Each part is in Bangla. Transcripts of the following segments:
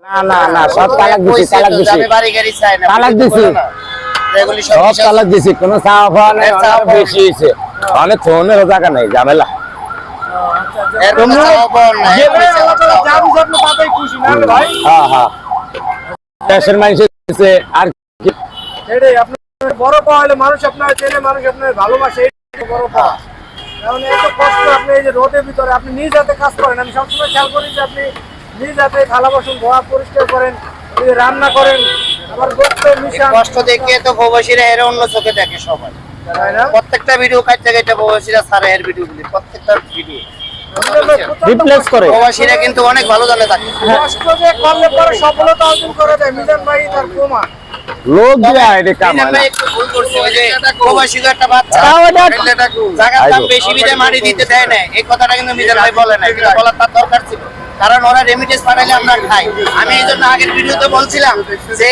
না না না, সব তালাক দিছি, তালাক দিছি, আমি বাড়ি গাড়ি চাই না, তালাক দিছি, এগুলি সব সব তালাক দিছি, কোনো চাওয়া পাওয়া নেই, অনেক বেশি হয়েছে, অনেক ফোনের জায়গা নেই, ঝামেলা। এর মধ্যে চাওয়া পাওয়া নাই, এগুলি চাওয়া পাওয়া। হ্যাঁ হ্যাঁ, দেশের মানুষ দিছে, আর কি এটাই আপনার বড় পাওয়া হলে মানুষ আপনার চেনে, মানুষ আপনার ভালোবাসে, এটাই বড় পাওয়া। কারণ এত কষ্ট আপনি এই যে রোদের ভিতরে আপনি নিজ হাতে কাজ করেন, আমি সবসময় খেয়াল করি যে আপনি নিজ হাতে থালা বাসন ধোয়া পরিষ্কার করেন, এই যে রান্না করেন, আবার গোস্ত এই মিশান, কষ্ট দেখিয়ে তো প্রবাসীরা এর অন্য চোখে দেখে সবাই। তাই না? প্রত্যেকটা ভিডিও কাটতে কাটতে প্রবাসীরা সারা এর ভিডিওগুলি, প্রত্যেকটা ভিডিও রিপ্লেস করে। প্রবাসীরা কিন্তু অনেক ভালো দলে থাকে। কষ্ট যে করলে পরে সফলতা অর্জন করা যায়, মিজান ভাই তার প্রমাণ। লোক দিয়া এটা কাম মিজান হয় ভাই না। একটু ভুল করছে, ওই যে প্রবাসী একটা বাচ্চা তাও এটা- জায়গার দাম বেশি বিধায় মারি দিতে দেয় না, এই কথাটা কিন্তু মিজান ভাই বলে না, কিন্তু বলার তার দরকার ছিল। কারণ ওরা রেমিটেন্স পাঠাইলে আমরা খাই। আমি এই জন্য আগের ভিডিওতে বলছিলাম যে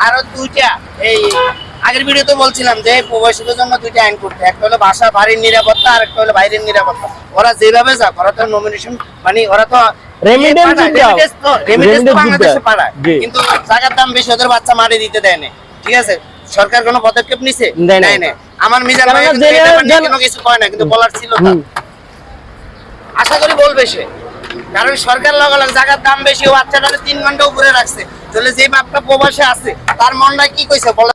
আরো দুইটা, এই আগের ভিডিওতে বলছিলাম যে প্রবাসীদের জন্য দুইটা আইন করতে, একটা হলো বাসা বাড়ির নিরাপত্তা, আর একটা হলো বাইরের নিরাপত্তা। ওরা যেভাবে যাক, ওরা তো নমিনেশন মানে ওরা তো Remittance পাঠায়, দাও। remittance তো, remittance তো Remittance বাংলাদেশে দাও। পাঠায়, জি। কিন্তু জায়গার দাম বেশি, ওদের বাচ্চা মারি দিতে দেয় না। ঠিক আছে, সরকার কোনো পদক্ষেপ নিছে? দেয় নাই। নেয় নাই। আমার মিজান ভাই কারণ কিন্তু এই ব্যাপার নিয়ে জেনে- কোনো কিছু কয় না, কিন্তু বলার ছিল তার। আশা করি বলবে সে, কারণ সরকার লাগালাগ জায়গার দাম বেশি, ও বাচ্চাটাকে 3 ঘন্টা উপরে রাখছে। তাহলে যে বাপটা প্রবাসে আছে তার মনটা কি কইছে বলে